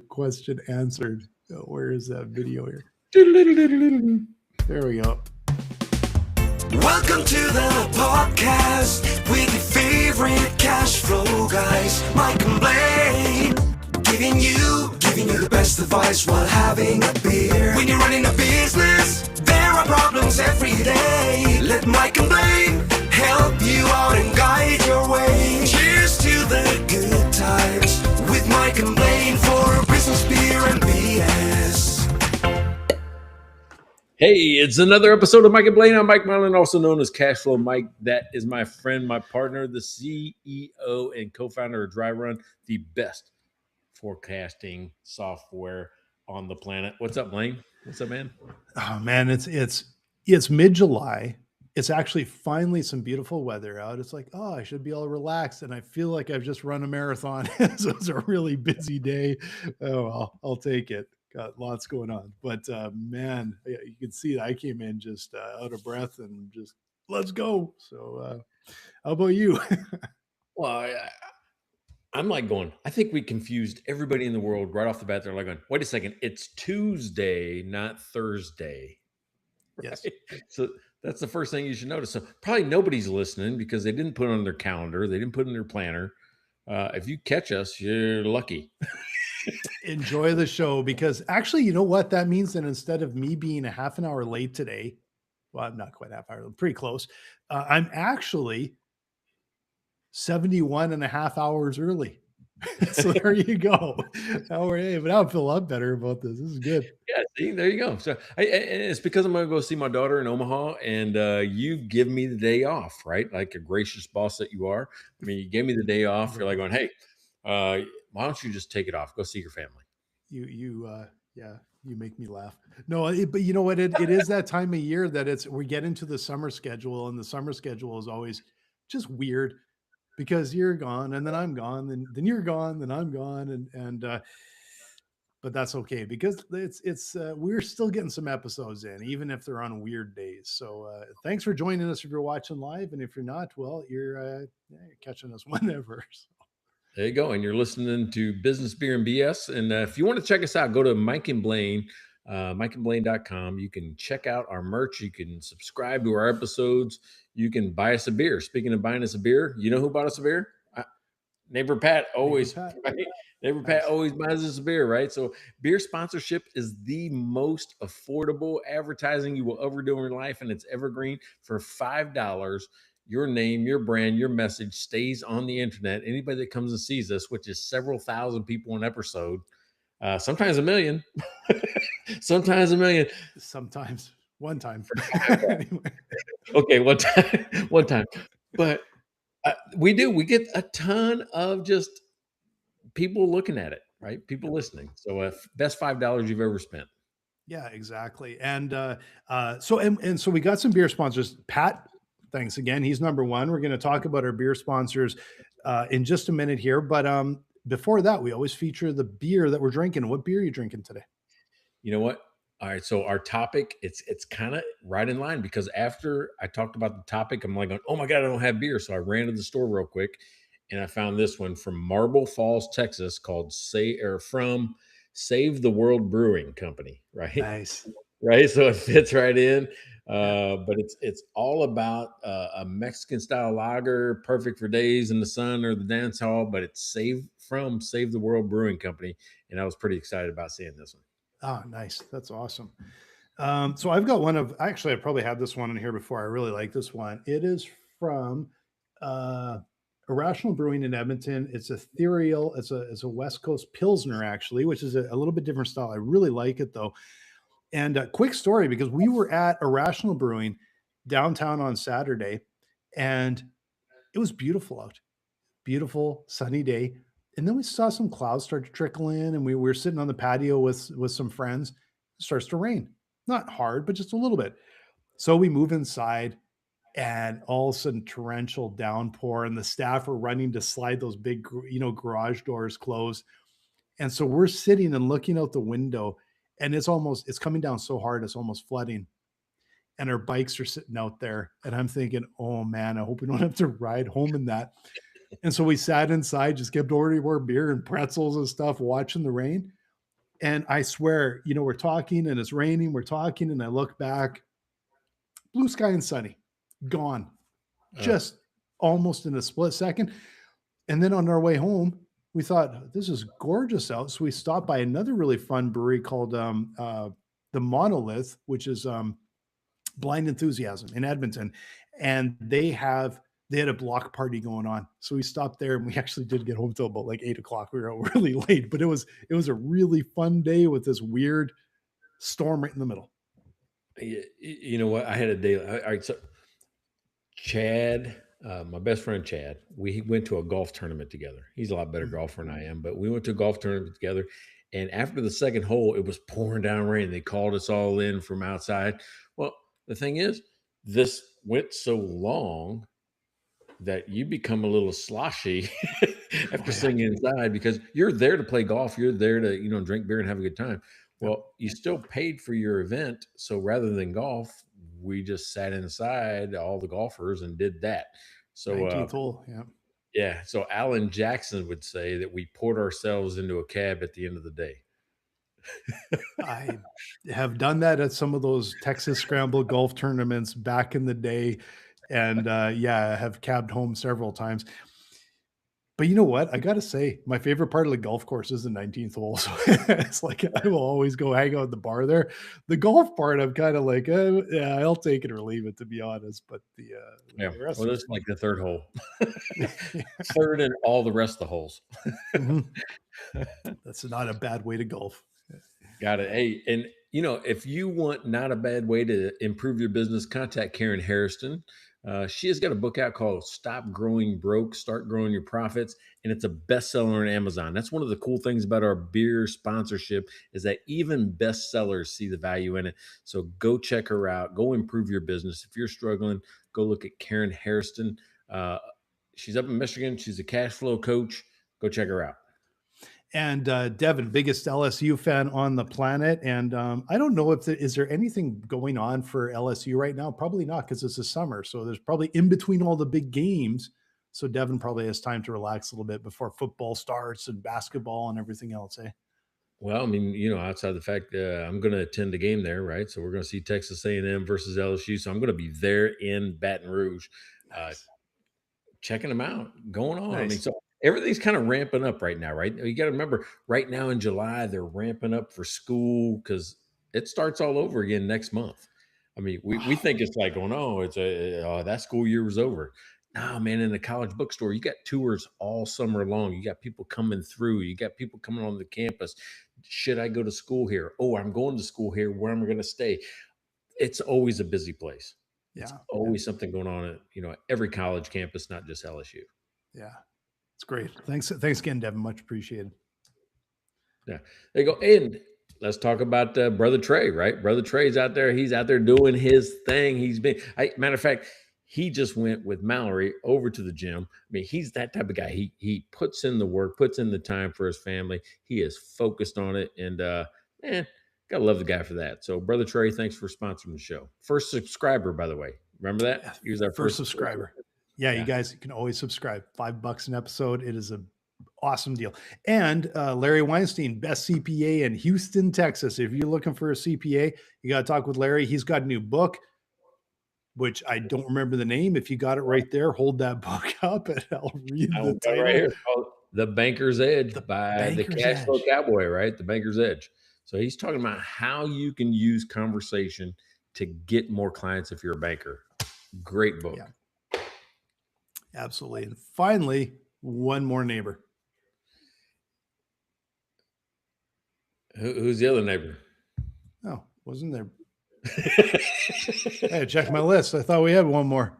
Question answered. Where is that video here? There we go. Welcome to the podcast with your favorite cash flow guys, Mike and Blaine, giving you the best advice while having a beer. When you're running a business, there are problems every day. Let Mike and Blaine help you out and guide your way. Cheers to the good times with Mike and Blaine for business, beer, and BS. Hey, it's another episode of Mike and Blaine. I'm Mike Marlin, also known as Cashflow Mike. That is my friend, my partner, the CEO and co-founder of Dry Run, the best forecasting software on the planet. What's up, Blaine? What's up, man? Oh man, it's mid-July. It's actually finally some beautiful weather out. It's like, oh, I should be all relaxed, and I feel like I've just run a marathon. So it's a really busy day. Oh, well, I'll take it. Got lots going on, but man, you can see that I came in just out of breath and just let's go. So, how about you? Well, I'm like going, I think we confused everybody in the world right off the bat. They're like going, wait a second, it's Tuesday, not Thursday. Yes. Right? So that's the first thing you should notice. So probably nobody's listening because they didn't put it on their calendar. They didn't put it in their planner. If you catch us, you're lucky. Enjoy the show, because actually, you know what that means? That instead of me being a half an hour late today, well, I'm not quite half hour, pretty close. I'm actually 71 and a half hours early. So there you go. But I feel a lot better about this. This is good. Yeah, see, there you go. So and it's because I'm going to go see my daughter in Omaha, and you give me the day off, right? Like a gracious boss that you are. I mean, you gave me the day off. You're like going, hey, why don't you just take it off? Go see your family. You make me laugh. No, but you know what? It is that time of year that we get into the summer schedule, and the summer schedule is always just weird because you're gone and then I'm gone, then you're gone, then I'm gone, but that's okay because it's we're still getting some episodes in, even if they're on weird days. So thanks for joining us if you're watching live, and if you're not, well, you're catching us whenever. So. There you go. And you're listening to Business, Beer, and BS. And if you want to check us out, go to Mike and Blaine, mikeandblaine.com. You can check out our merch. You can subscribe to our episodes. You can buy us a beer. Speaking of buying us a beer, you know who bought us a beer? Neighbor Pat always. Neighbor Pat always buys us a beer, right? So beer sponsorship is the most affordable advertising you will ever do in your life, and it's evergreen. For $5, your name, your brand, your message stays on the internet. Anybody that comes and sees us, which is several thousand people an episode, sometimes a million, sometimes one time. Anyway. Okay, one time. But we get a ton of just people looking at it, right? People listening. So best $5 you've ever spent. Yeah, exactly. And so we got some beer sponsors. Pat, thanks again. He's number one. We're going to talk about our beer sponsors in just a minute here. But before that, we always feature the beer that we're drinking. What beer are you drinking today? You know what? All right. So our topic, it's kind of right in line, because after I talked about the topic, I'm like, oh my God, I don't have beer. So I ran to the store real quick and I found this one from Marble Falls, Texas, called Save the World Brewing Company. Right. Nice. Right. So it fits right in. But it's all about a Mexican style lager, perfect for days in the sun or the dance hall. But it's Save the World Brewing Company. And I was pretty excited about seeing this one. Oh, nice. That's awesome. So I've got I probably had this one in here before. I really like this one. It is from Irrational Brewing in Edmonton. It's ethereal. It's a West Coast Pilsner, actually, which is a little bit different style. I really like it, though. And a quick story, because we were at Irrational Brewing downtown on Saturday, and it was beautiful out. Beautiful, sunny day. And then we saw some clouds start to trickle in, and we were sitting on the patio with some friends. It starts to rain. Not hard, but just a little bit. So we move inside, and all of a sudden torrential downpour, and the staff are running to slide those big, garage doors closed. And so we're sitting and looking out the window, and it's coming down so hard, it's almost flooding. And our bikes are sitting out there, and I'm thinking, oh man, I hope we don't have to ride home in that. And so we sat inside, just kept ordering more beer and pretzels and stuff, watching the rain. And I swear, we're talking and it's raining, we're talking, and I look back, blue sky and sunny, gone, Uh, just almost in a split second. And then on our way home, we thought this is gorgeous out. So we stopped by another really fun brewery called the Monolith, which is Blind Enthusiasm in Edmonton, and they had a block party going on. So we stopped there, and we actually did get home till about like 8 o'clock. We were out really late, but it was a really fun day with this weird storm right in the middle. you know what? I had a day. All right, so Chad, my best friend Chad, we went to a golf tournament together. He's a lot better golfer than I am, but we went to a golf tournament together. And after the second hole, it was pouring down rain. They called us all in from outside. Well, the thing is, this went so long that you become a little sloshy Oh after yeah, sitting inside because you're there to play golf. You're there to, drink beer and have a good time. yep. Well, you still paid for your event. So rather than golf, we just sat inside, all the golfers, and did that. So, 19th hole. Yeah. yeah. So Alan Jackson would say that we poured ourselves into a cab at the end of the day. I have done that at some of those Texas Scramble golf tournaments back in the day. And yeah, I have cabbed home several times. But you know what? I got to say, my favorite part of the golf course is the 19th hole. So it's like I will always go hang out at the bar there. The golf part, I'm kind of like, yeah, I'll take it or leave it, to be honest. But Yeah. the rest Well, of this is like the third hole, it, third and all the rest of the holes. Mhm. That's not a bad way to golf. Got it. Hey, and if you want not a bad way to improve your business, contact Karen Harrison. She has got a book out called Stop Growing Broke, Start Growing Your Profits, and it's a bestseller on Amazon. That's one of the cool things about our beer sponsorship is that even bestsellers see the value in it. So go check her out. Go improve your business. If you're struggling, go look at Karen Harrison. Uh, she's up in Michigan. She's a cash flow coach. Go check her out. And Devin, biggest LSU fan on the planet. And I don't know if is there anything going on for LSU right now? Probably not, because it's the summer. So there's probably in between all the big games. So Devin probably has time to relax a little bit before football starts and basketball and everything else. Eh? Well, I mean, outside the fact I'm going to attend the game there, right? So we're going to see Texas A&M versus LSU. So I'm going to be there in Baton Rouge, uh, Nice. checking them out, going on. I mean, Nice. so everything's kind of ramping up right now, right? You got to remember, right now in July, they're ramping up for school because it starts all over again next month. I mean, we Wow. think it's like, oh no, that school year was over. Nah, man, in the college bookstore, you got tours all summer long. You got people coming through. You got people coming on the campus. Should I go to school here? Oh, I'm going to school here. Where am I going to stay? It's always a busy place. It's Yeah. Yeah. always something going on at every college campus, not just LSU. Yeah. It's great. Thanks. Thanks again, Devin. Much appreciated. Yeah, they go. And let's talk about brother Trey, right? Brother Trey's out there. He's out there doing his thing. Matter of fact, he just went with Mallory over to the gym. I mean, he's that type of guy. He puts in the work, puts in the time for his family. He is focused on it, and man, gotta love the guy for that. So, brother Trey, thanks for sponsoring the show. First subscriber, by the way. Remember Yeah, that? He was our first first subscriber. Yeah, you Yeah. guys can always subscribe. $5 an episode. It is a awesome deal. And Larry Weinstein, best CPA in Houston, Texas. If you're looking for a CPA, you got to talk with Larry. He's got a new book, which I don't remember the name. If you got it right there, hold that book up and I'll read I the got it right title. here. It's called The Banker's Edge The by the Banker's Cash Flow Edge. Cowboy, right? The Banker's Edge. So he's talking about how you can use conversation to get more clients if you're a banker. Great book. Yeah. Absolutely. And finally, one more neighbor. Who's the other neighbor? Oh, wasn't there? I had to check my list. I thought we had one more.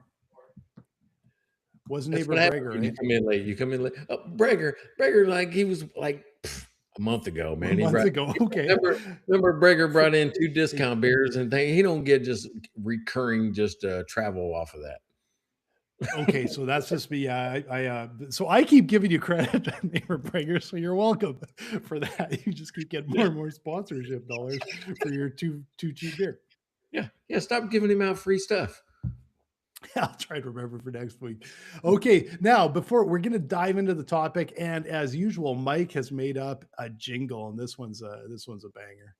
Wasn't That's neighbor what happens Breger, when you right? come in late. You come in late. Oh, Breger, like he was like a month ago, man. A He month brought, ago. Okay. remember Breger brought in 2 discount beers and he don't get just recurring travel off of that. Okay, so that's just me. So I keep giving you credit, neighbor Breger. So you're welcome for that. You just keep getting more and more sponsorship dollars for your too cheap beer. Yeah. Stop giving him out free stuff. I'll try to remember for next week. Okay, now before we're going to dive into the topic, and as usual, Mike has made up a jingle, and this one's a banger.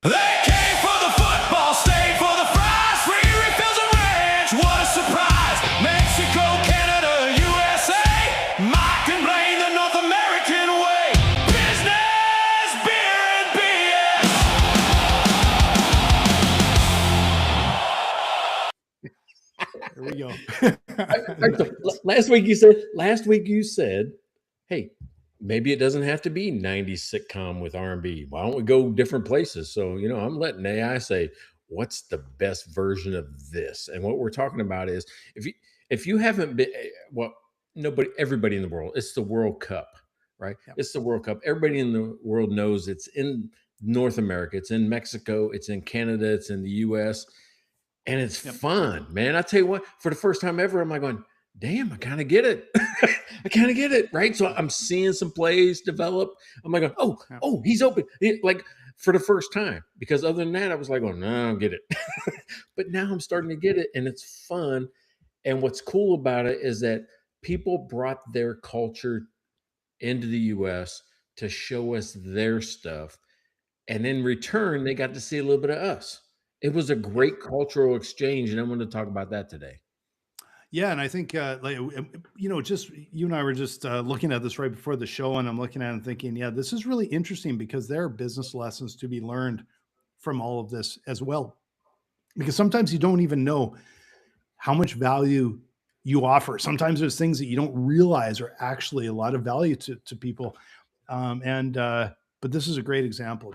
They came for the football, stayed for the fries, free refills and ranch. What a surprise! Mexico, Canada, USA. Mike and Blaine, the North American way. Business, beer, and BS. Here we go. Last week you said, hey, maybe it doesn't have to be 90s sitcom with R&B. Why don't we go different places? So, I'm letting AI say, what's the best version of this? And what we're talking about is if you haven't been, well, everybody in the world, it's the World Cup, right? Yep. It's the World Cup. Everybody in the world knows it's in North America, it's in Mexico, it's in Canada, it's in the US. And it's fun, man. I tell you what, for the first time ever, I'm like going, damn, I kind of get it. I kind of get it, right? So I'm seeing some plays develop. I'm like, oh, he's open. Like for the first time, because other than that, I was like, no, I don't get it. But now I'm starting to get it, and it's fun. And what's cool about it is that people brought their culture into the US to show us their stuff. And in return, they got to see a little bit of us. It was a great cultural exchange, and I'm going to talk about that today. Yeah, and I think just you and I were just looking at this right before the show, and I'm looking at it and thinking, yeah, this is really interesting because there are business lessons to be learned from all of this as well. Because sometimes you don't even know how much value you offer. Sometimes there's things that you don't realize are actually a lot of value to people. But this is a great example.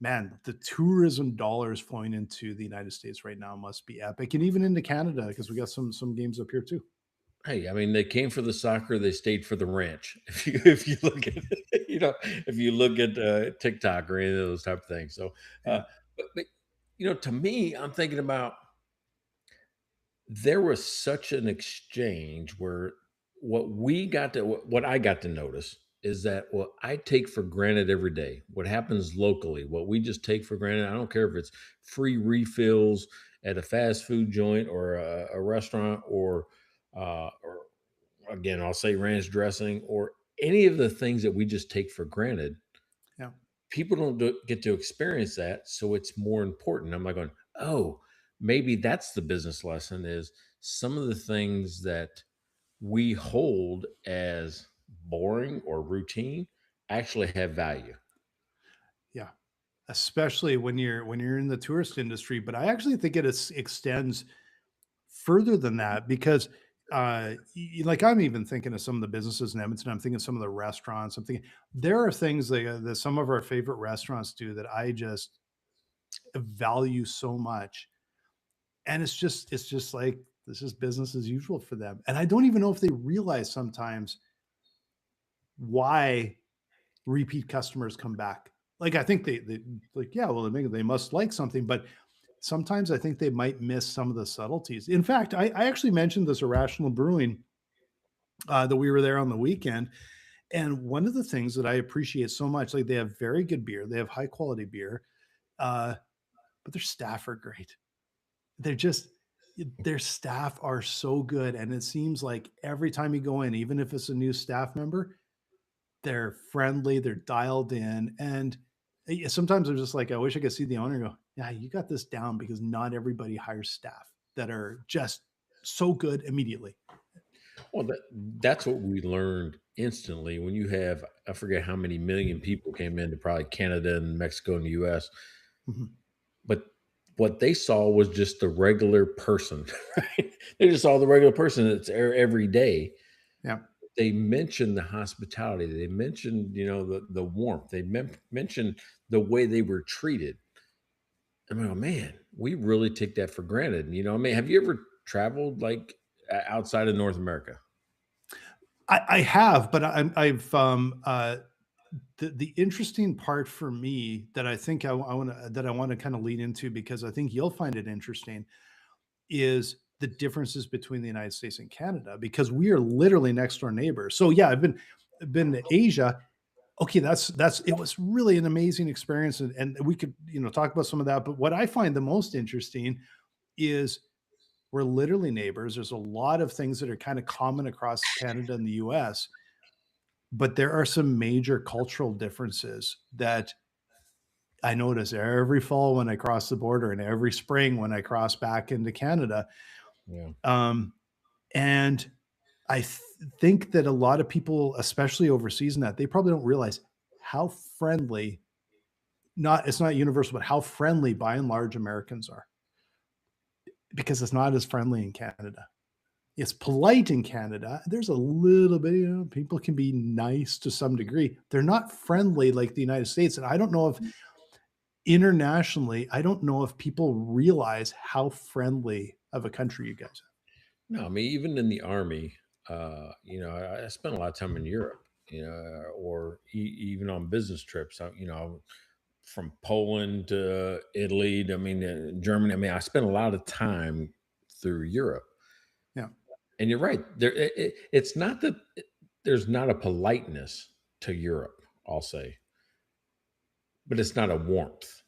Man, the tourism dollars flowing into the United States right now must be epic, and even into Canada because we got some games up here too. Hey, I mean, they came for the soccer, they stayed for the ranch. If you look at if you look at TikTok or any of those type of things. So, but to me, I'm thinking about there was such an exchange where what I got to notice is that what I take for granted every day, what happens locally, what we just take for granted. I don't care if it's free refills at a fast food joint or a restaurant, or again, I'll say ranch dressing, or any of the things that we just take for granted. Yeah. People don't get to experience that, so it's more important. I'm like going, oh, maybe that's the business lesson, is some of the things that we hold as boring or routine actually have value. Yeah, especially when you're in the tourist industry. But I actually think extends further than that because, like I'm even thinking of some of the businesses in Edmonton. I'm thinking of some of the restaurants. I'm thinking there are things that some of our favorite restaurants do that I just value so much, and it's just like this is business as usual for them. And I don't even know if they realize sometimes why repeat customers come back. Like I think they like, yeah, well, they must like something, but sometimes I think they might miss some of the subtleties. In fact, I actually mentioned this Irrational Brewing that we were there on the weekend, and one of the things that I appreciate so much, like they have very good beer, they have high quality beer, uh, but their staff are great. They're just their staff are so good, and it seems like every time you go in, even if it's a new staff member, they're friendly, they're dialed in, and sometimes I'm just like, I wish I could see the owner and go, "Yeah, you got this down," because not everybody hires staff that are just so good immediately. Well, that's what we learned instantly when you have, I forget how many million people came into probably Canada and Mexico and the US, Mhm. but what they saw was just the regular person, right? They just saw the regular person that's there every day. Yeah. They mentioned the hospitality. They mentioned, the warmth. They mentioned the way they were treated. I mean, oh man, we really take that for granted. I mean, have you ever traveled like outside of North America? I have, but I've the interesting part for me that I think I want to kind of lead into because I think you'll find it interesting is the differences between the United States and Canada because we are literally next door neighbors. So yeah, I've been to Asia. okay, it was really an amazing experience, and we could, talk about some of that. But what I find the most interesting is we're literally neighbors. There's a lot of things that are kind of common across Canada and the US, but there are some major cultural differences that I notice every fall when I cross the border and every spring when I cross back into Canada. Yeah. Um, and I think that a lot of people, especially overseas, in that they probably don't realize how friendly, not it's not universal, but how friendly by and large Americans are, because it's not as friendly in Canada. It's polite in Canada. There's a little bit, people can be nice to some degree. They're not friendly like the United States. And I don't know if internationally, I don't know if people realize how friendly of a country you guys No, I mean, even in the army, I spent a lot of time in Europe, or even on business trips. From Poland to Italy, I mean, Germany. I mean, I spent a lot of time through Europe. have. And you're right. It's not that there's not a politeness to Europe, I'll say, but it's not a warmth.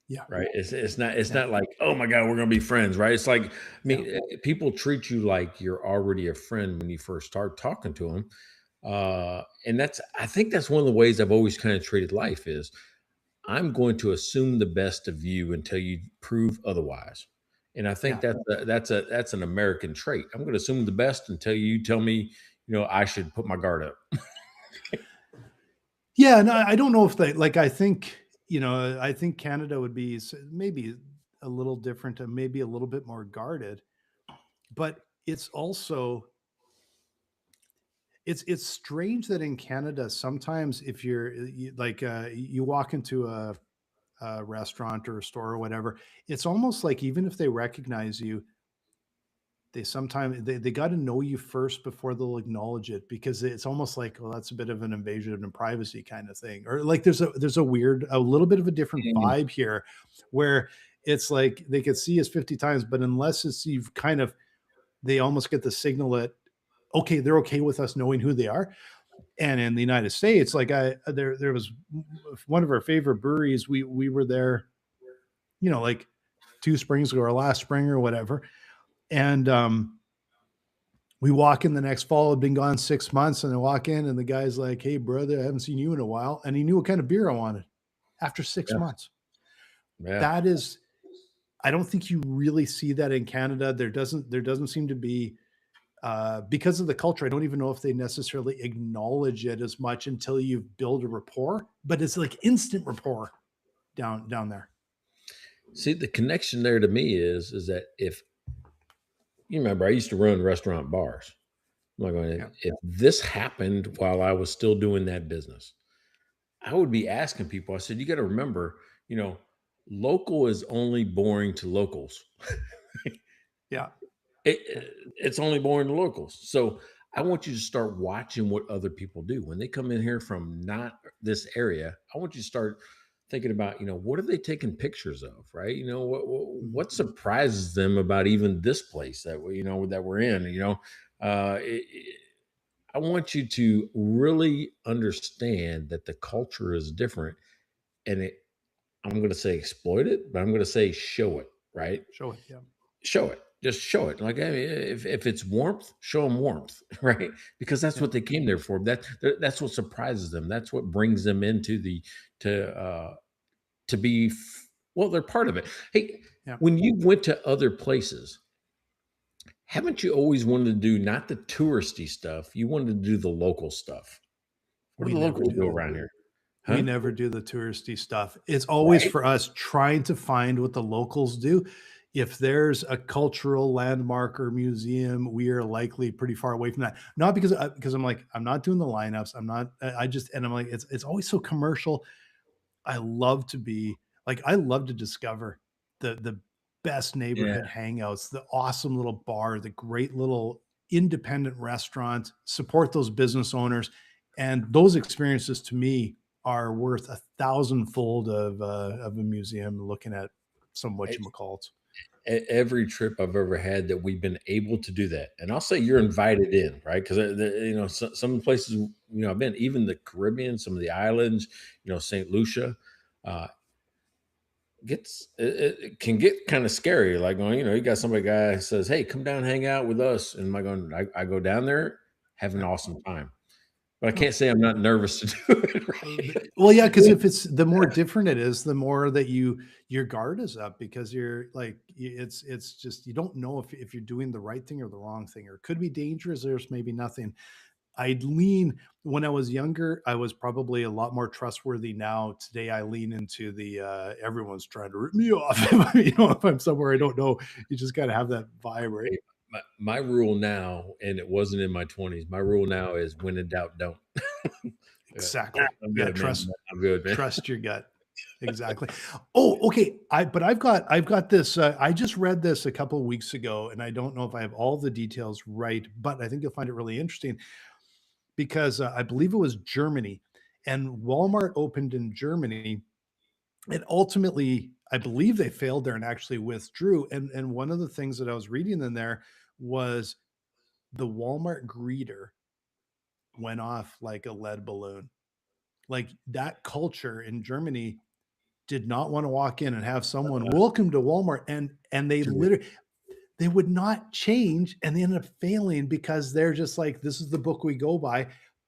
Yeah. Right. It's Yeah. not like, oh my God, we're gonna be friends, right? It's like, I Yeah. mean, people treat you like you're already a friend when you first start talking to them. And I think that's one of the ways I've always kind of treated life is I'm going to assume the best of you until you prove otherwise. And I think Yeah. that's an American trait. I'm going to assume the best until you tell me, I should put my guard up. Yeah. And I don't know if I think Canada would be maybe a little different and maybe a little bit more guarded, but it's also, it's strange that in Canada, sometimes if you walk into a restaurant or a store or whatever, it's almost like even if they recognize you, they got to know you first before they'll acknowledge it, because it's almost like, well, that's a bit of an invasion of privacy kind of thing, or like there's a little bit of a different Mm. vibe here, where it's like they could see us 50 times, but unless it's you've kind of, they almost get the signal that, okay, they're okay with us knowing who they are. And in the United States, like there was one of our favorite breweries. We were there, like 2 springs ago or last spring or whatever. And we walk in the next fall, had been gone 6 months, and I walk in and the guy's like, "Hey brother, I haven't seen you in a while." And he knew what kind of beer I wanted after six Yeah. months. Yeah. That is, I don't think you really see that in Canada. There doesn't seem to be, because of the culture. I don't even know if they necessarily acknowledge it as much until you build a rapport, but it's like instant rapport down there. See, the connection there to me is that if you remember, I used to run restaurant bars. I'm like, Yeah. if this happened while I was still doing that business, I would be asking people, I said, you got to remember, local is only boring to locals. Yeah. It's only boring to locals. So I want you to start watching what other people do when they come in here from not this area. I want you to start thinking about, what are they taking pictures of, right? What Mhm. surprises them about even this place that we're in. I want you to really understand that the culture is different, and I'm going to say exploit it, but I'm going to say show it, right? Show it. Yeah. Show it. Just show it. Like, I mean, if it's warmth, show them warmth, right? Because that's Yeah. what they came there for. That's what surprises them. That's what brings them into to be well, they're part of it. Hey, Yeah. when you went to other places, haven't you always wanted to do not the touristy stuff? You wanted to do the local stuff. What do We the never locals do do that. around here? We Huh? never do the touristy stuff. It's always Right? for us trying to find what the locals do. If there's a cultural landmark or museum, we are likely pretty far away from that. Not because I'm like, I'm not doing the lineups. I'm not. I just, and I'm like, it's always so commercial. I love to discover the best Yeah. neighborhood hangouts, the awesome little bar, the great little independent restaurant, support those business owners. And those experiences to me are worth a thousandfold of a museum looking at some Hey, whatchamacallits. every trip I've ever had that we've been able to do that. And I'll say you're invited in, right? Because some places I've been, even the Caribbean, some of the islands, St. Lucia, uh, it can get kind of scary. Like going, you got guy says, "Hey, come down, hang out with us," and I go down there, have an Yeah. awesome time. But I Oh, can't say I'm not nervous to do it. Right? well, yeah, because if it's the more different it is, the more that your guard is up because you're like it's just you don't know if you're doing the right thing or the wrong thing, or it could be dangerous. There's maybe nothing. I'd lean when I was younger, I was probably a lot more trustworthy. Now, today, I lean into the everyone's trying to rip me off. If I'm somewhere I don't know, you just got to have that vibe, right? Hey, my rule now, and it wasn't in my 20s. My rule now is when in doubt, don't. Exactly. I'm Yeah, good, man. I'm good, man. trust your gut. Exactly. Oh, okay. I've got this. I just read this a couple of weeks ago, and I don't know if I have all the details right, but I think you'll find it really interesting because I believe it was Germany, and Walmart opened in Germany, and ultimately, I believe they failed there and actually withdrew. And one of the things that I was reading in there was the Walmart greeter went off like a lead balloon. Like that culture in Germany did not want to walk in and have someone welcome to Walmart, and they Dude, literally they would not change, and they ended up failing because they're just like, this is the book we go by,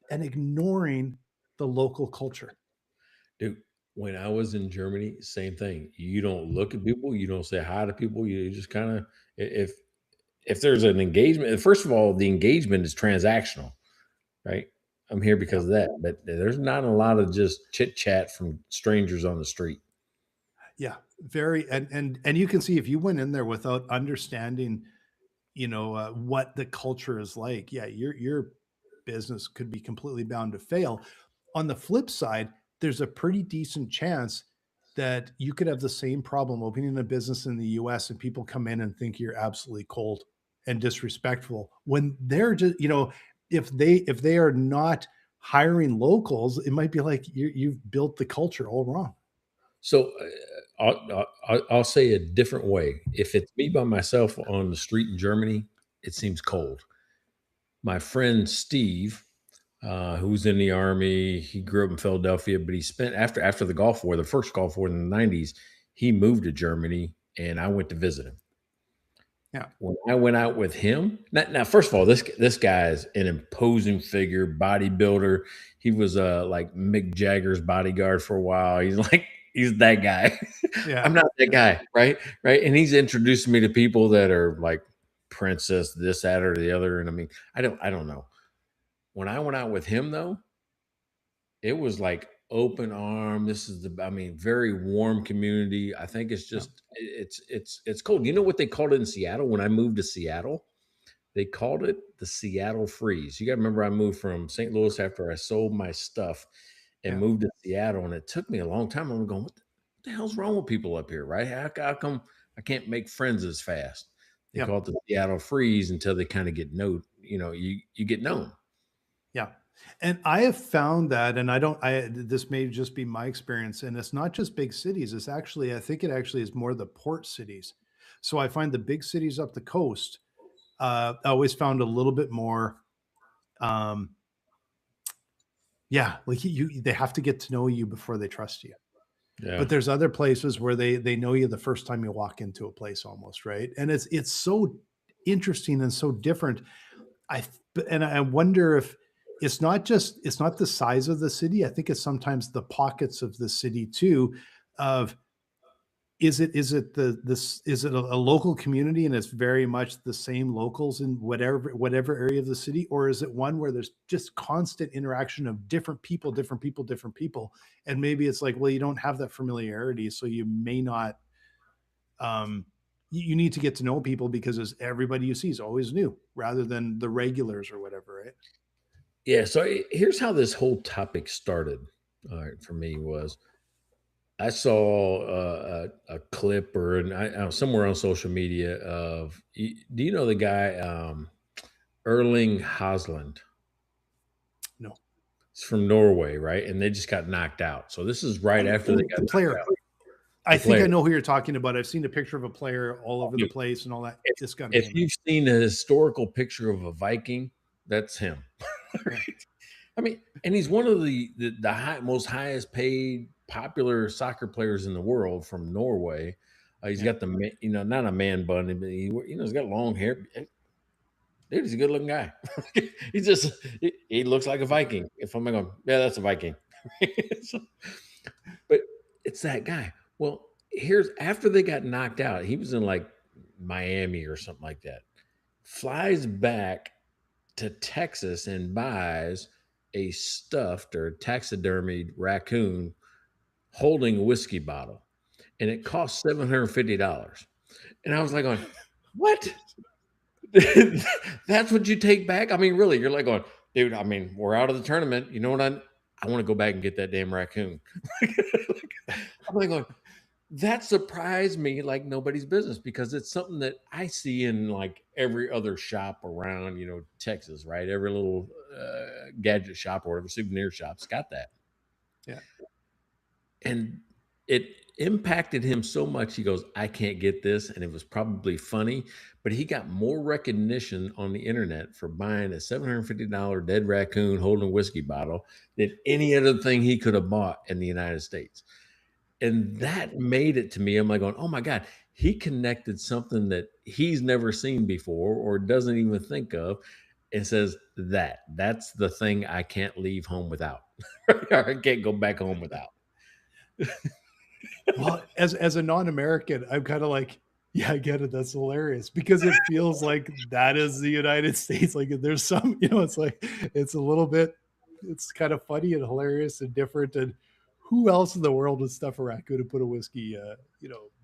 and ignoring the local culture. dude, when I was in Germany, same thing. You don't look at people, you don't say hi to people. You just kind of if there's an engagement. First of all, the engagement is transactional, right? I'm here Yeah. because of that, but there's not a lot of just chit chat from strangers on the street. Yeah, very, and you can see if you went in there without understanding, what the culture is like, yeah, your business could be completely bound to fail. On the flip side, there's a pretty decent chance that you could have the same problem opening a business in the US and people come in and think you're absolutely cold and disrespectful when they're just, if they are not hiring locals, it might be like you've built the culture all wrong. So I'll say a different way. If it's me by myself on the street in Germany, it seems cold. My friend Steve, who's in the army, he grew up in Philadelphia, but he spent after the Gulf War, the first Gulf War in the 90s, he moved to Germany, and I went to visit him. Yeah. When I went out with him, now first of all, this guy is an imposing figure, bodybuilder. He was like Mick Jagger's bodyguard for a while. He's that guy. Yeah. I'm not that guy, right? Right. And he's introduced me to people that are like princess, this, that, or the other. And I mean, I don't know. When I went out with him though, it was like open arm. I mean, very warm community. I think it's Yeah. just it's cold. You know what they called it in Seattle when I moved to Seattle? They called it the Seattle freeze. You got to remember I moved from St. Louis after I sold my stuff and Yeah. moved to Seattle, and it took me a long time. I'm going, what the hell's wrong with people up here, right? How come I can't make friends as fast? They Yeah. call it the Seattle freeze until they kind of get you get known. Yeah. And I have found that, and this may just be my experience, and it's not just big cities. I think it actually is more the port cities. So I find the big cities up the coast, I always found a little bit more, um, yeah, like they have to get to know you before they trust you. Yeah. But there's other places where they know you the first time you walk into a place almost, right? And it's so interesting and so different. I and I wonder if it's not the size of the city. I think it's sometimes the pockets of the city too. Of is it is it a local community and it's very much the same locals in whatever area of the city, or is it one where there's just constant interaction of different people, and maybe it's like, well, you don't have that familiarity, so you may not you need to get to know people because as everybody you see is always new rather than the regulars or whatever, right? Yeah. So here's how this whole topic started. All right, for me was I saw a clip somewhere on social media of. Do you know the guy Erling Haaland? No. It's from Norway, right? And they just got knocked out. So this is right after they Oh, got the knocked player. out. I The think I player. know who you're talking about. I've seen a picture of a player all over the If, place and all that. Just got to if name it. you've seen a historical picture of a Viking, that's him. Yeah. I mean, and he's one of the most highest paid popular soccer players in the world from Norway. He's Yeah. got not a man bun, but he's got long hair. Dude, he's a good looking guy. He's just he looks like a Viking. If I'm going, yeah, that's a Viking. So, but it's that guy. Well, here's after they got knocked out, he was in like Miami or something like that. Flies back to Texas and buys a stuffed or taxidermied raccoon holding a whiskey bottle, and it cost $750. And I was like, going, what? That's what you take back? I mean, really, you're like going, dude. I mean, we're out of the tournament. You know what? I want to go back and get that damn raccoon. I'm like going, that surprised me like nobody's business because it's something that I see in like every other shop around, Texas, right? Every little gadget shop or whatever souvenir shop's got that. Yeah. And it impacted him so much. He goes, I can't get this. And it was probably funny, but he got more recognition on the internet for buying a $750 dead raccoon holding a whiskey bottle than any other thing he could have bought in the United States. And that made it to me. I'm like going, oh my God, he connected something that he's never seen before or doesn't even think of and says that's the thing I can't leave home without. Or I can't go back home without. Well, as a non-American, I'm kind of like, yeah, I get it. That's hilarious because it feels like that is the United States. Like there's some, it's like it's a little bit, it's kind of funny and hilarious and different. And who else in the world would stuff a raccoon and put a whiskey,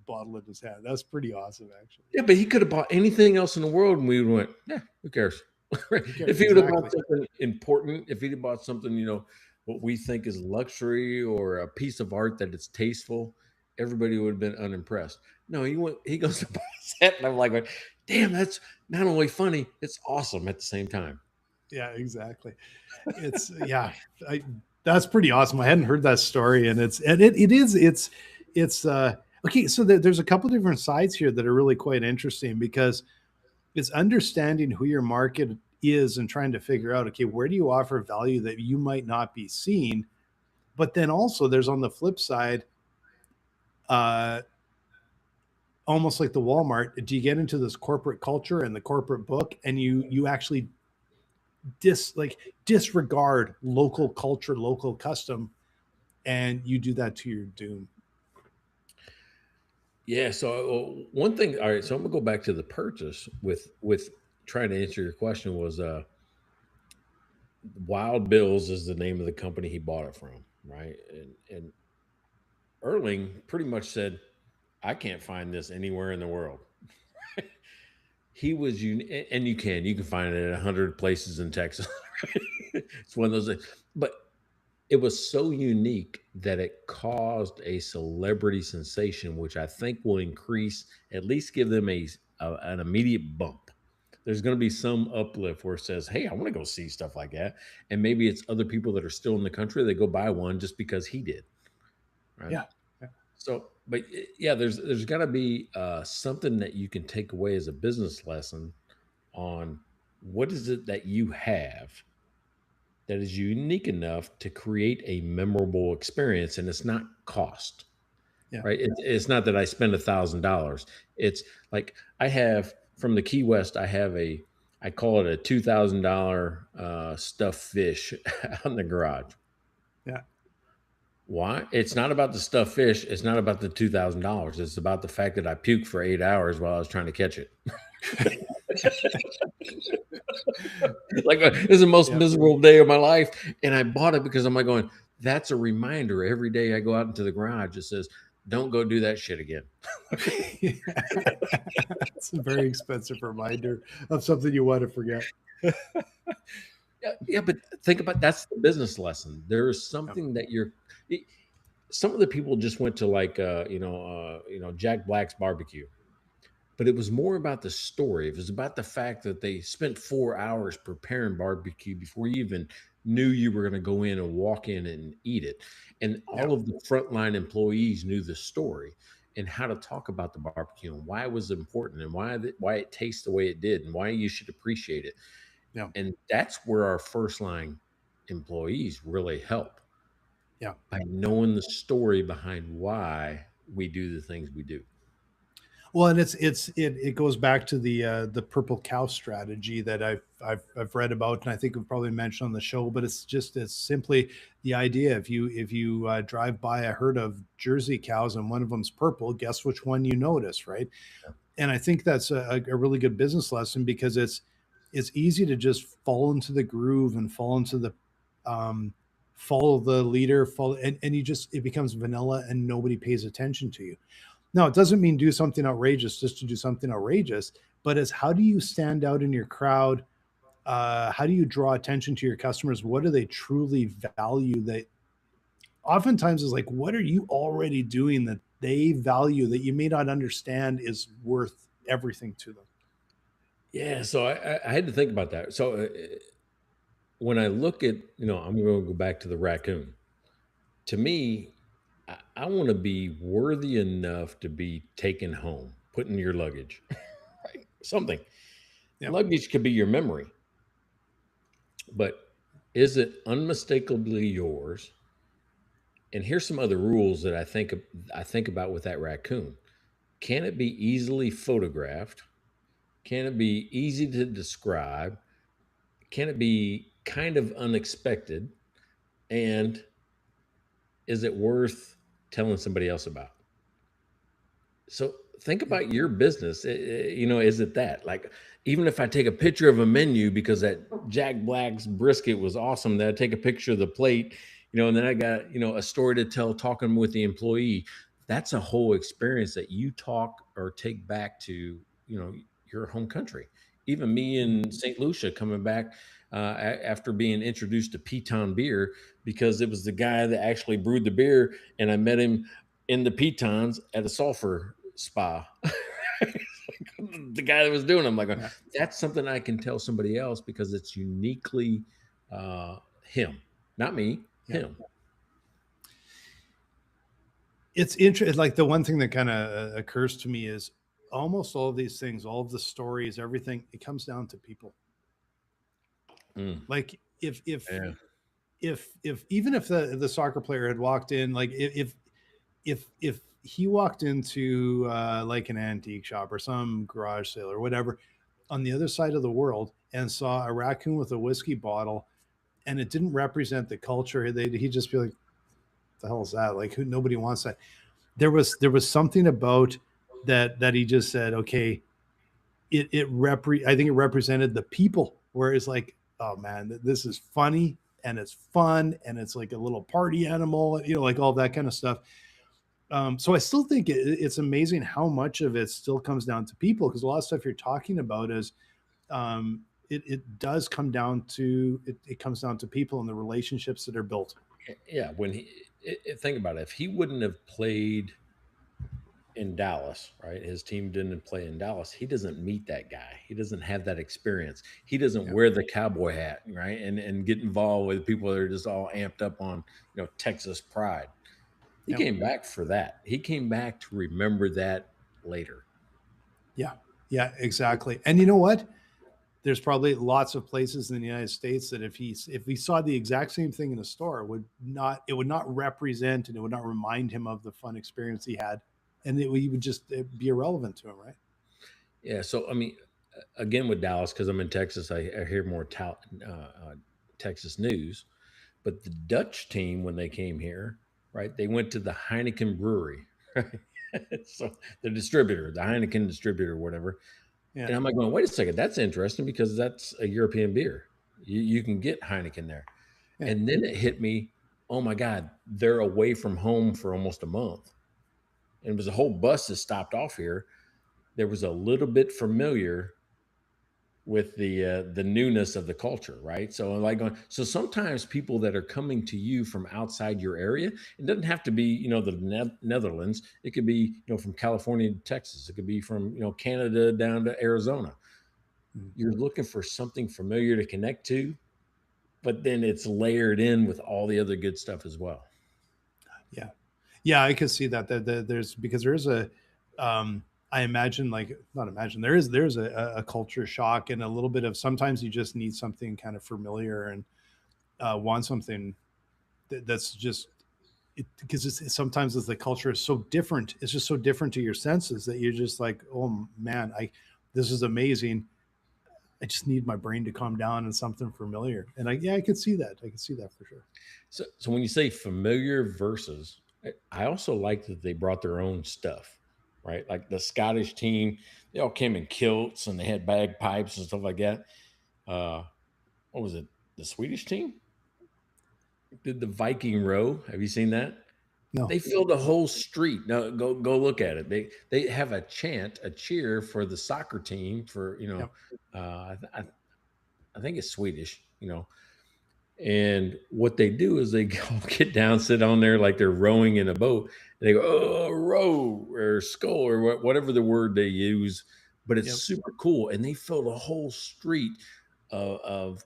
bottle in his hand? That's pretty awesome, actually. Yeah, but he could have bought anything else in the world and we would went, yeah, who cares? If he would have bought Exactly. something important, if he'd have bought something, what we think is luxury or a piece of art that it's tasteful, everybody would have been unimpressed. No, he goes to buy a set, and I'm like, damn, that's not only funny, it's awesome at the same time. Yeah, exactly. It's that's pretty awesome. I hadn't heard that story, and it's okay. So there's a couple different sides here that are really quite interesting because it's understanding who your market is and trying to figure out, okay, where do you offer value that you might not be seeing, but then also there's on the flip side, uh, almost like the Walmart. Do you get into this corporate culture and the corporate book, and you actually disregard local culture, local custom, and you do that to your doom. Yeah. So one thing, all right. So I'm gonna go back to the purchase with trying to answer your question was Wild Bills is the name of the company he bought it from, right? And Erling pretty much said, I can't find this anywhere in the world. He was unique, and you can find it at 100 places in Texas. It's one of those things. But it was so unique that it caused a celebrity sensation, which I think will increase, at least give them an immediate bump. There's going to be some uplift where it says, hey, I want to go see stuff like that. And maybe it's other people that are still in the country, they go buy one just because he did. Right. Yeah. So, but yeah, there's got to be something that you can take away as a business lesson on what is it that you have that is unique enough to create a memorable experience, and it's not cost. Yeah. Right? It's not that I spend $1,000. It's like I have from the Key West. I call it a $2,000 stuffed fish out in the garage. Yeah. Why? It's not about the stuffed fish. It's not about the $2,000. It's about the fact that I puked for 8 hours while I was trying to catch it. Like this is the most miserable day of my life, and I bought it because I'm like going. That's a reminder every day I go out into the garage. It says, "Don't go do that shit again." It's a very expensive reminder of something you want to forget. Yeah, but think about that's the business lesson. There is something that you're. Some of the people just went to like Jack Black's barbecue, but it was more about the story. It was about the fact that they spent 4 hours preparing barbecue before you even knew you were going to go in and walk in and eat it. And Yeah. all of the frontline employees knew the story and how to talk about the barbecue and why it was important and why it tastes the way it did and why you should appreciate it. Yeah. And that's where our first line employees really help Yeah. by Yeah. knowing the story behind why we do the things we do. Well, and it goes back to the purple cow strategy that I've read about, and I think we've probably mentioned on the show. But it's simply the idea: if you drive by a herd of Jersey cows and one of them's purple, guess which one you notice, right? And I think that's a really good business lesson because it's easy to just fall into the groove and fall into the um, follow the leader, follow, and you just it becomes vanilla and nobody pays attention to you. Now, it doesn't mean do something outrageous just to do something outrageous, but it's how do you stand out in your crowd? How do you draw attention to your customers? What do they truly value? That oftentimes is like, what are you already doing that they value that you may not understand is worth everything to them? Yeah, so I had to think about that. So when I look at, I'm going to go back to the raccoon. To me, I want to be worthy enough to be taken home, put in your luggage, right? Something. Yeah, Luggage could be your memory, but is it unmistakably yours? And here's some other rules that I think about with that raccoon. Can it be easily photographed? Can it be easy to describe? Can it be kind of unexpected? And is it worth telling somebody else about? So think yeah, about your business. Is it that? Like, even if I take a picture of a menu because that Jack Black's brisket was awesome, then I take a picture of the plate, and then I got, a story to tell talking with the employee. That's a whole experience that you talk or take back to, your home country. Even me mhm, in St. Lucia coming back after being introduced to Piton beer because it was the guy that actually brewed the beer, and I met him in the pitons at a sulfur spa. The guy that was doing it, I'm like, yeah, that's something I can tell somebody else because it's uniquely him, not me, yeah. him. It's interesting. Like the one thing that kind of occurs to me is almost all of these things, all of the stories, everything. It comes down to people. Mm, Like yeah. if even if the soccer player had walked in, like if he walked into like an antique shop or some garage sale or whatever on the other side of the world and saw a raccoon with a whiskey bottle and it didn't represent the culture, he'd just be like, "The hell is that? Like, who? Nobody wants that." There was something about that he just said, "Okay, I think it represented the people." Where it's like, "Oh man, this is funny and it's fun and it's like a little party animal," like all that kind of stuff. So I still think it's amazing how much of it still comes down to people because a lot of stuff you're talking about is it does come down to it comes down to people and the relationships that are built. Yeah. When think about it, if he wouldn't have played in Dallas, right? His team didn't play in Dallas. He doesn't meet that guy. He doesn't have that experience. He doesn't Yeah, wear the cowboy hat, right? And get involved with people that are just all amped up on, Texas pride. He yeah, came back for that. He came back to remember that later. yeah, yeah, exactly. And you know what? There's probably lots of places in the United States that if he saw the exact same thing in a store, it would not represent and it would not remind him of the fun experience he had, and he would just be irrelevant to him, right? Yeah. So I mean, again with Dallas, because I'm in Texas, I hear more Texas news. But the Dutch team, when they came here, right, they went to the Heineken brewery, right? So the distributor, the Heineken distributor, whatever. Yeah, And I'm like, going, wait a second, that's interesting because that's a European beer. You can get Heineken there. yeah, And then it hit me, oh my God, they're away from home for almost a month. And it was a whole bus that stopped off here. There was a little bit familiar with the newness of the culture, right? So like going, so sometimes people that are coming to you from outside your area, it doesn't have to be, the Netherlands. It could be, from California to Texas. It could be from, Canada down to Arizona. mhm, You're looking for something familiar to connect to. but then it's layered in with all the other good stuff as well. Yeah. Yeah, I could see that there's because there is a I imagine like not imagine there's a culture shock and a little bit of sometimes you just need something kind of familiar and want something that's just because sometimes as the culture is so different, it's just so different to your senses that you're just like, oh man, I this is amazing. I just need my brain to calm down and something familiar. And I could see that. I could see that for sure. So when you say familiar versus, I also like that they brought their own stuff, right? Like the Scottish team, they all came in kilts and they had bagpipes and stuff like that. Uh, what was it? The Swedish team did the Viking row. Have you seen that? No. They filled the whole street. No, go look at it. They have a chant, a cheer for the soccer team for Yep. I think it's Swedish. And what they do is they all get down, sit on there like they're rowing in a boat. And they go, oh, row or skull or whatever the word they use. But it's Yep. super cool. And they fill the whole street of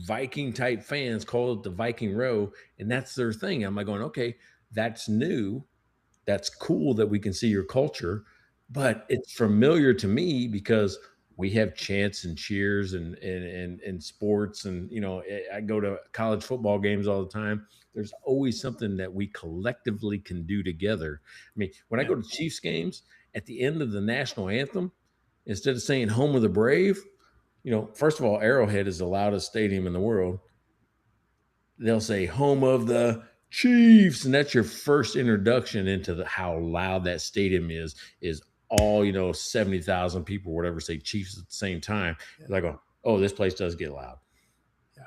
Viking type fans, call it the Viking row. And that's their thing. I'm like going, okay, that's new. That's cool that we can see your culture, but it's familiar to me because we have chants and cheers and sports and I go to college football games all the time. There's always something that we collectively can do together. I mean, when I Yeah. go to Chiefs games, at the end of the national anthem, instead of saying home of the brave, first of all, Arrowhead is the loudest stadium in the world. They'll say home of the Chiefs, and that's your first introduction into how loud that stadium is all 70,000 people, whatever, say Chiefs at the same time. Yeah. Like, oh, this place does get loud. Yeah.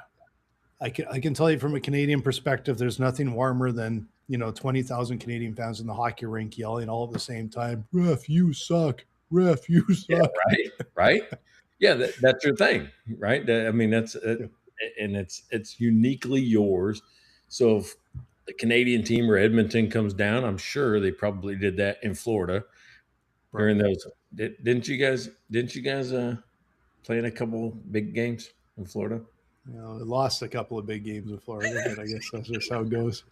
I can tell you from a Canadian perspective, there's nothing warmer than 20,000 Canadian fans in the hockey rink yelling all at the same time. Ref, you suck. Ref, you suck. Yeah, right. Yeah, that's your thing, right? I mean, that's and it's uniquely yours. So if the Canadian team or Edmonton comes down, I'm sure they probably did that in Florida during those. Didn't you guys play in a couple big games in Florida? They lost a couple of big games in Florida, but I guess that's just how it goes.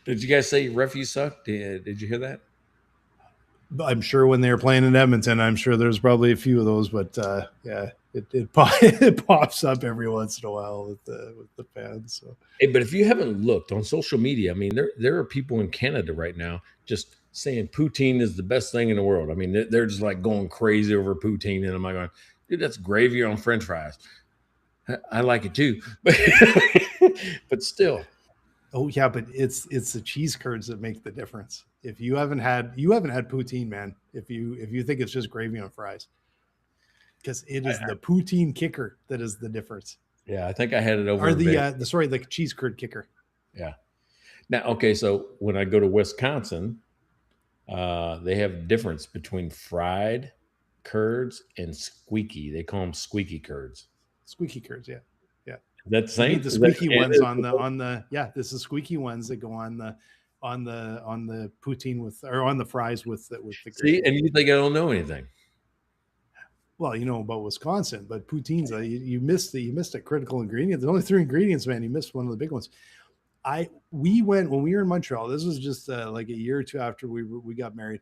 Did you guys say refs suck? Did you hear that? I'm sure when they were playing in Edmonton, I'm sure there's probably a few of those, but yeah, it pops up every once in a while with the fans. So. Hey, but if you haven't looked on social media, I mean, there are people in Canada right now just saying poutine is the best thing in the world. I mean, they're just like going crazy over poutine, and I'm like, going, dude, that's gravy on French fries. I like it too, but still. Oh yeah, but it's the cheese curds that make the difference. If you haven't had poutine, man, if you think it's just gravy on fries, because it is the poutine kicker that is the difference. Yeah, I think I had it over. Or the cheese curd kicker. Yeah. Now, okay, so when I go to Wisconsin, they have a difference between fried curds and squeaky. They call them squeaky curds. Squeaky curds, yeah. That's the same. The squeaky ones on the this is squeaky ones that go on the poutine with or on the fries with the gravy. See, and you think I don't know anything? Well, you know about Wisconsin, but poutine's you missed a critical ingredient. There's only 3 ingredients, man. You missed one of the big ones. We went when we were in Montreal. This was just like a year or two after we got married.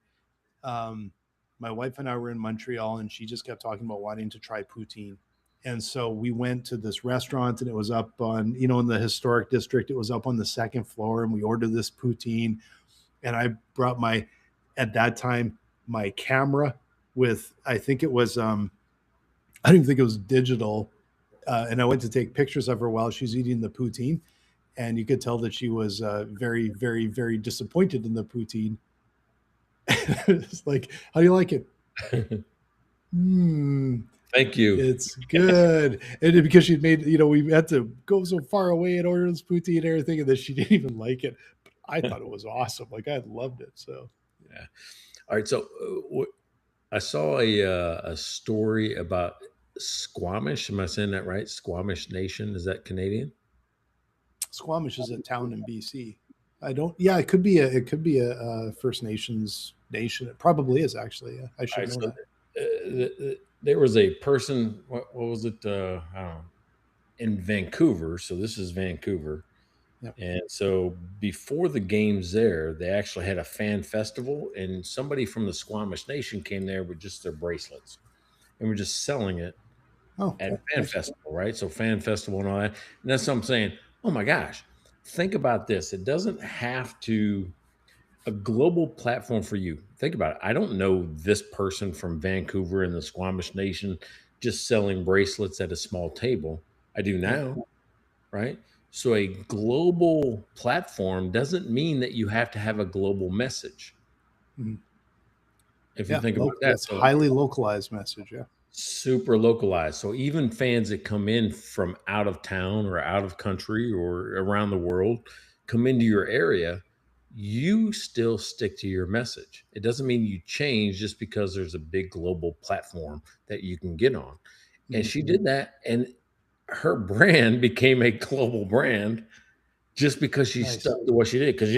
My wife and I were in Montreal, and she just kept talking about wanting to try poutine. And so we went to this restaurant, and it was up on, in the historic district. It was up on the 2nd floor, and we ordered this poutine. And I brought at that time, my camera with, I think it was, I don't even think it was digital. And I went to take pictures of her while she was eating the poutine. And you could tell that she was very, very, very disappointed in the poutine. It's like, how do you like it? Thank you. It's good. And because she'd made, we had to go so far away and order this poutine and everything, and then she didn't even like it. But I thought it was awesome. Like I loved it. So, yeah. All right. So I saw a story about Squamish. Am I saying that right? Squamish Nation. Is that Canadian? Squamish is a town in BC. It could be a First Nations nation. It probably is actually. Yeah, I should know that. There was a person. What was it? I don't know. in Vancouver. So this is Vancouver. Yep. And so before the games there, they actually had a fan festival, and somebody from the Squamish Nation came there with just their bracelets and were just selling it Oh, at a okay. fan Nice. festival, right? So fan festival and all that. And that's what I'm saying. Oh my gosh, think about this. It doesn't have to a global platform for you. Think about it. I don't know this person from Vancouver in the Squamish Nation just selling bracelets at a small table. I do Yep. now, right? So a global platform doesn't mean that you have to have a global message. Mhm. If you Yeah. think about that. That's So highly localized message. Yeah. super localized. So even fans that come in from out of town or out of country or around the world come into your area, you still stick to your message. It doesn't mean you change just because there's a big global platform that you can get on. And Mhm. she did that, and her brand became a global brand just because she Nice. stuck to what she did, because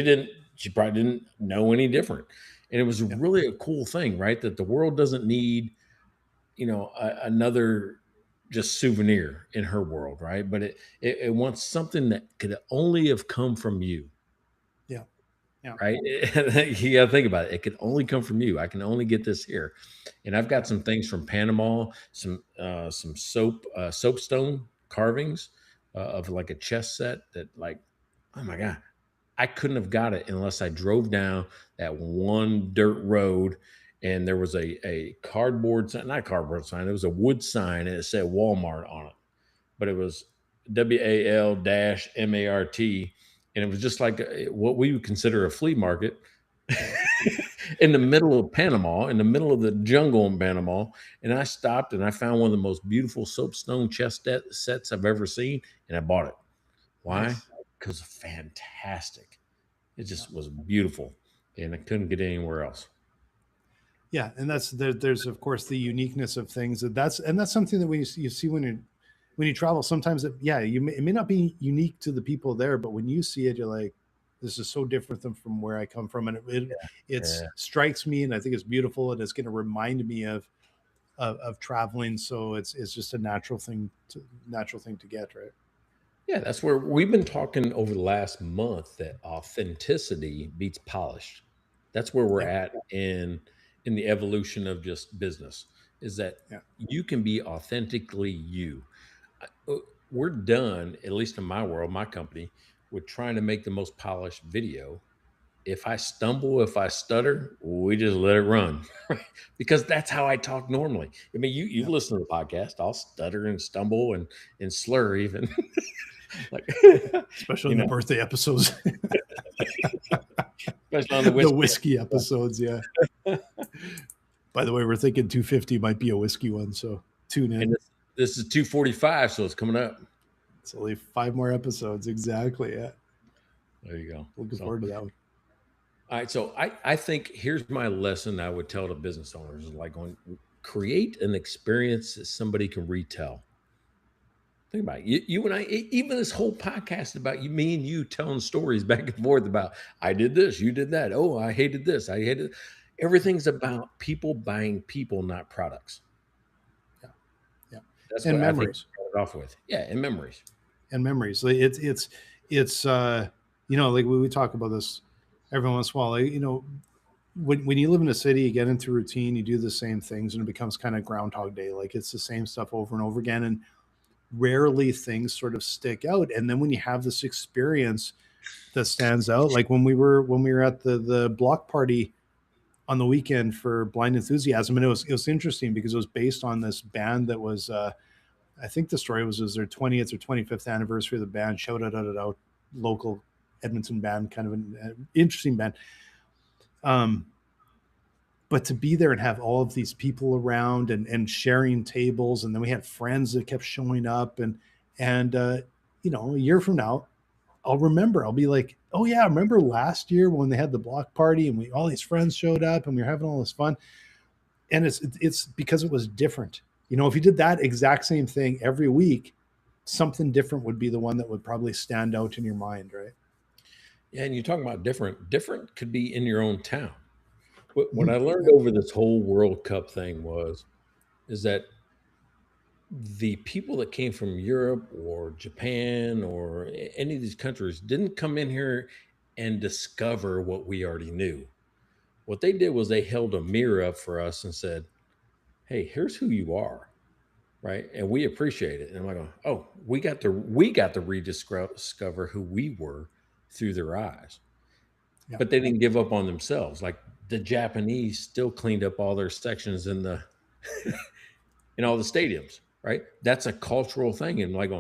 she probably didn't know any different. And it was Yeah. really a cool thing, right? That the world doesn't need another just souvenir in her world, right? But it wants something that could only have come from you, Yeah. Yeah. right? You got to think about it. It could only come from you. I can only get this here, and I've got Yeah. some things from Panama, some soapstone carvings of like a chess set that, like, oh my god, I couldn't have got it unless I drove down that one dirt road and there was a cardboard sign, not a cardboard sign, it was a wood sign and it said Walmart on it, but it was WAL-MART. And it was just like what we would consider a flea market in the middle of Panama, in the middle of the jungle in Panama. And I stopped and I found one of the most beautiful soapstone chess sets I've ever seen. And I bought it. Why? Nice. Because fantastic. It Yeah. just was beautiful, and I couldn't get anywhere else. Yeah, and that's there's of course the uniqueness of things. That's something that when you see when you travel, sometimes it may not be unique to the people there, but when you see it, you're like, this is so different than from where I come from, and it Yeah, strikes me, and I think it's beautiful, and it's going to remind me of traveling. So it's just a natural thing to get, right? yeah, that's where we've been talking over the last month that authenticity beats polished. That's where we're Yep. at in the evolution of just business. Is that Yeah. you can be authentically you. We're done, at least in my world, my company, with trying to make the most polished video. If I stumble, if I stutter, we just let it run, because that's how I talk normally. I mean, you've Yeah. listened to the podcast. I'll stutter and stumble and slur even, like Especially you in the know, birthday episodes, especially on the the whiskey. whiskey episodes. Yeah. By the way, we're thinking 250 might be a whiskey one, so tune in. And this is 245, so it's coming up. It's only 5 more episodes. Exactly. Yeah. There you go. Looking So, forward to that one. all right. So I think here's my lesson I would tell to business owners: is like, going create an experience that somebody can retell. Think about it. You and I, even this whole podcast about you, me and you telling stories back and forth about I did this, you did that. Oh, I hated this, I hated. Everything's about people buying people, not products. Yeah. Yeah. That's And what I think memories. we started off with. Yeah, and memories. And memories. Like, it's like we talk about this every once in a while. Like, when you live in a city, you get into routine, you do the same things, and it becomes kind of Groundhog Day. Like it's the same stuff over and over again, and rarely things sort of stick out. And then when you have this experience that stands out, like when we were at the block party on the weekend for Blind Enthusiasm, and it was interesting because it was based on this band that was I think the story was their 20th or 25th anniversary of the band. Shout out local Edmonton band, kind of an interesting band. But to be there and have all of these people around and sharing tables, and then we had friends that kept showing up, and a year from now, I'll remember. I'll be like, oh yeah, I remember last year when they had the block party and we all these friends showed up and we were having all this fun. And it's because it was different. If you did that exact same thing every week, something different would be the one that would probably stand out in your mind, right? Yeah, and you're talking about different. Different could be in your own town. What Mm-hmm. I learned Yep. over this whole World Cup thing is that the people that came from Europe or Japan or any of these countries didn't come in here and discover what we already knew. What they did was they held a mirror up for us and said, "Hey, here's who you are." Right, and we appreciate it. And I'm like, oh, we got to rediscover who we were through their eyes. Yeah. But they didn't give up on themselves. Like the Japanese still cleaned up all their sections in the in all the stadiums. Right, that's a cultural thing. And like,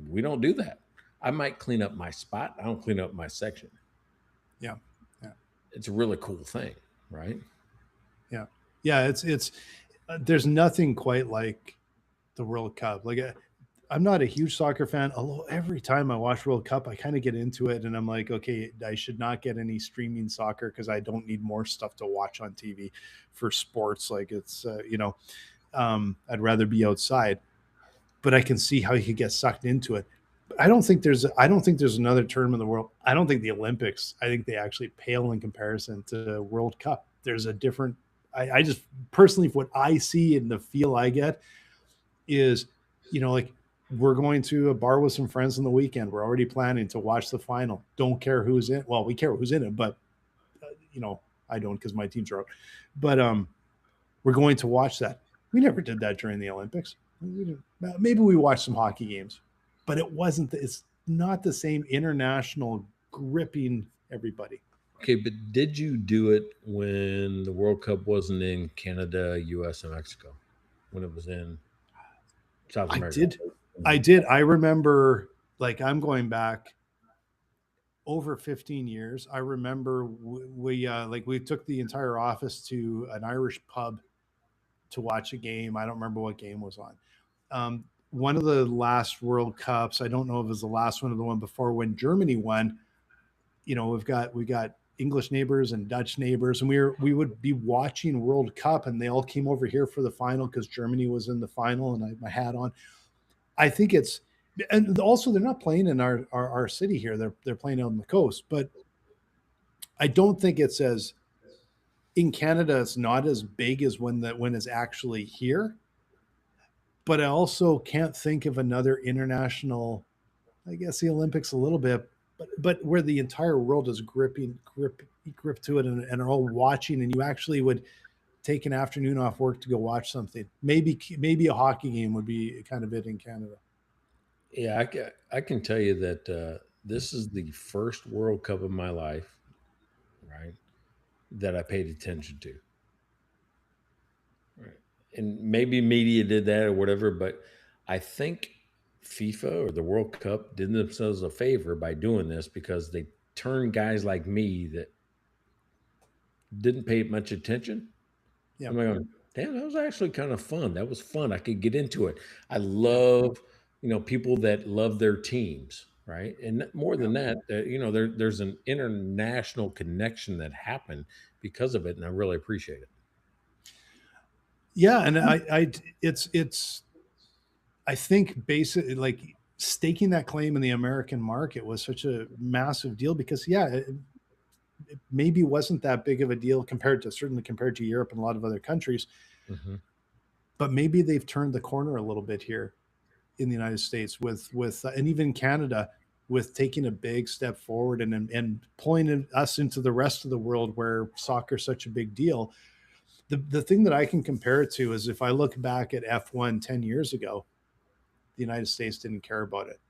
we don't do that. I might clean up my spot. I don't clean up my section. Yeah. Yeah. It's a really cool thing, right? Yeah. Yeah. It's, there's nothing quite like the World Cup. Like, I'm not a huge soccer fan, although every time I watch World Cup, I kind of get into it and I'm like, okay, I should not get any streaming soccer because I don't need more stuff to watch on TV for sports. Like, it's, I'd rather be outside, but I can see how you could get sucked into it. But I don't think there's another tournament in the world. I don't think the Olympics, I think they actually pale in comparison to the World Cup. There's a different, I just personally, what I see and the feel I get is, like, we're going to a bar with some friends on the weekend. We're already planning to watch the final. Don't care who's in. Well, we care who's in it, but I don't because my teams are out. But we're going to watch that. We never did that during the Olympics. Maybe we watched some hockey games, but it wasn't. It's not the same international gripping everybody. Okay, but did you do it when the World Cup wasn't in Canada, US, and Mexico? When it was in South I America? did. I did. I remember, like, I'm going back over 15 years. I remember we took the entire office to an Irish pub to watch a game. I don't remember what game was on. One of the last World Cups, I don't know if it was the last one or the one before, when Germany won. We got English neighbors and Dutch neighbors, and we would be watching World Cup, and they all came over here for the final because Germany was in the final, and I had my hat on. I think it's, and also they're not playing in our city here. They're playing out on the coast, but I don't think it's as, in Canada, it's not as big as when it's actually here. But I also can't think of another international. I guess the Olympics a little bit, but where the entire world is grip to it, and are all watching, and you actually would take an afternoon off work to go watch something. Maybe a hockey game would be kind of it in Canada. Yeah, I can tell you that this is the first World Cup of my life, right, that I paid attention to. Right. And maybe media did that or whatever, but I think FIFA or the World Cup did themselves a favor by doing this because they turned guys like me that didn't pay much attention. Yeah. I'm like, damn, that was actually kind of fun. That was fun. I could get into it. I love, people that love their teams, right? And more than that, there's an international connection that happened because of it, and I really appreciate it. Yeah, and it's I think basically, like, staking that claim in the American market was such a massive deal because, yeah, it maybe wasn't that big of a deal certainly compared to Europe and a lot of other countries, Mhm. but maybe they've turned the corner a little bit here in the United States with and even Canada, with taking a big step forward and pulling us into the rest of the world where soccer is such a big deal. The thing that I can compare it to is, if I look back at F1 10 years ago, the United States didn't care about it.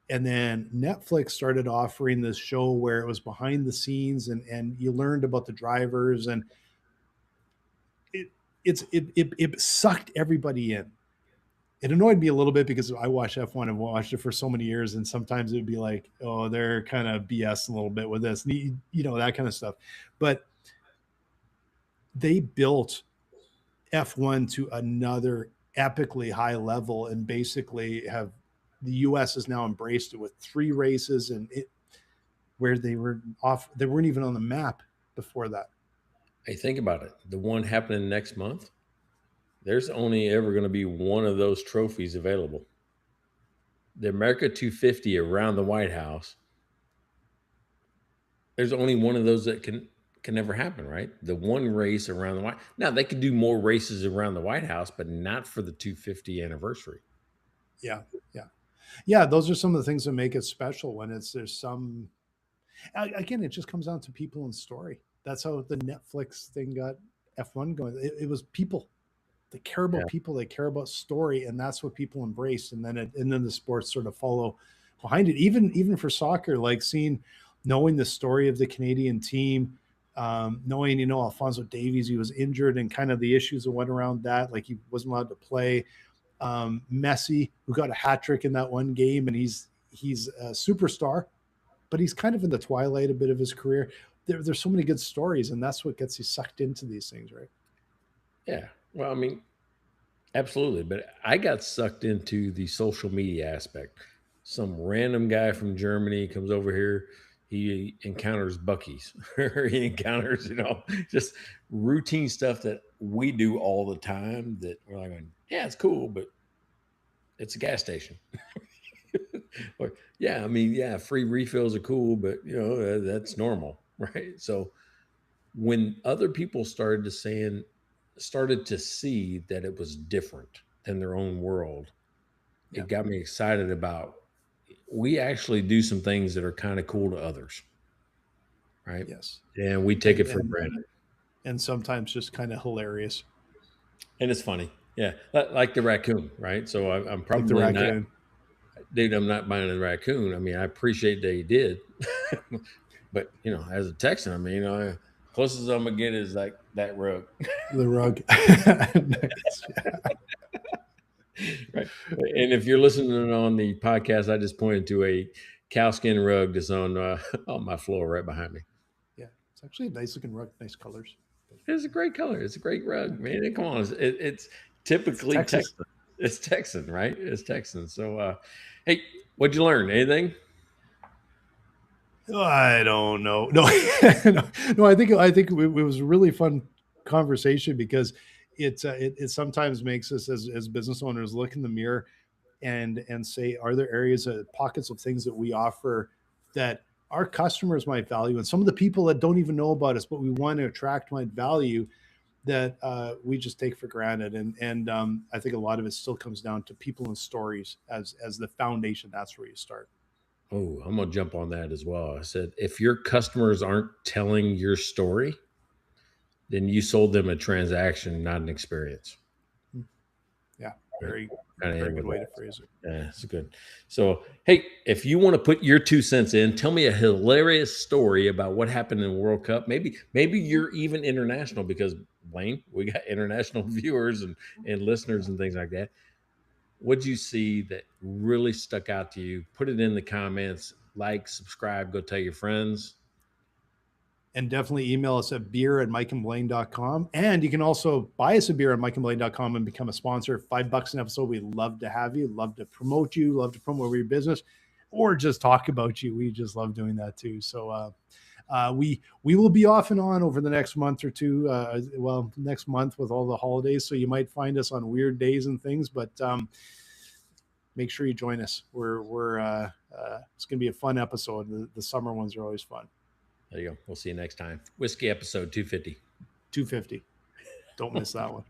And then Netflix started offering this show where it was behind the scenes, and you learned about the drivers, and it sucked everybody in. It annoyed me a little bit because I watched F1 and watched it for so many years, and sometimes it would be like, oh, they're kind of BS a little bit with this, that kind of stuff. But they built F1 to another epically high level, and basically the US has now embraced it with 3 races, and where they weren't even on the map before that. Hey, think about it. The one happening next month, there's only ever going to be one of those trophies available. The America 250 around the White House, there's only one of those that can never happen, right? The one race around the White. Now they could do more races around the White House, but not for the 250 anniversary. Yeah. Yeah. Yeah. Those are some of the things that make it special when there's some, again, it just comes down to people and story. That's how the Netflix thing got F1 going. It was people. They care Yeah. about people. They care about story, and that's what people embrace. And then the sports sort of follow behind it. Even for soccer, like knowing the story of the Canadian team, knowing Alfonso Davies, he was injured, and kind of the issues that went around that, like he wasn't allowed to play. Messi, who got a hat trick in that one game, and he's a superstar, but he's kind of in the twilight a bit of his career. There's so many good stories, and that's what gets you sucked into these things, right? Yeah. Well, I mean, absolutely. But I got sucked into the social media aspect. Some random guy from Germany comes over here. He encounters Bucky's, or he encounters, just routine stuff that we do all the time that we're like, yeah, it's cool, but it's a gas station. Or, yeah, I mean, yeah, free refills are cool, but that's normal, right? So when other people started to see that it was different than their own world, Yeah. it got me excited about we actually do some things that are kind of cool to others, right? Yes. And we take it for And granted. and sometimes just kind of hilarious, And it's funny. Yeah. Like the raccoon, right? So I'm like the probably not, raccoon. dude, I'm not buying a raccoon. I mean, I appreciate that he did. But, as a Texan, I mean, closest I'm going to get is like that rug. The rug. Nice. Right. And if you're listening on the podcast, I just pointed to a cowskin rug that's on on my floor right behind me. Yeah, it's actually a nice looking rug, nice colors. It's a great color. It's a great rug, man. And come on, it's typically Texas. Texan. It's Texan, right? It's Texan. So, hey, what'd you learn? Anything? I don't know. No, no. I think it was a really fun conversation because it sometimes makes us as business owners look in the mirror and say, are there areas pockets of things that we offer that our customers might value, and some of the people that don't even know about us, but we want to attract might value, that we just take for granted. And I think a lot of it still comes down to people and stories as the foundation. That's where you start. Oh, I'm gonna jump on that as well. I said, if your customers aren't telling your story, then you sold them a transaction, not an experience. Yeah, very Very good way to phrase it. Yeah, it's good. So, hey, if you want to put your 2 cents in, tell me a hilarious story about what happened in the World Cup. Maybe you're even international, because Blaine, we got international viewers and listeners and things like that. What'd you see that really stuck out to you? Put it in the comments. Like, subscribe, go tell your friends. And definitely email us at beer@mikeandblaine.com. And you can also buy us a beer at mikeandblaine.com and become a sponsor. $5 an episode. We'd love to have you, love to promote you, love to promote your business, or just talk about you. We just love doing that too. So we will be off and on over the next month or two. Next month with all the holidays. So you might find us on weird days and things, but make sure you join us. It's going to be a fun episode. The summer ones are always fun. There you go. We'll see you next time. Whiskey episode 250. 250. Don't miss that one.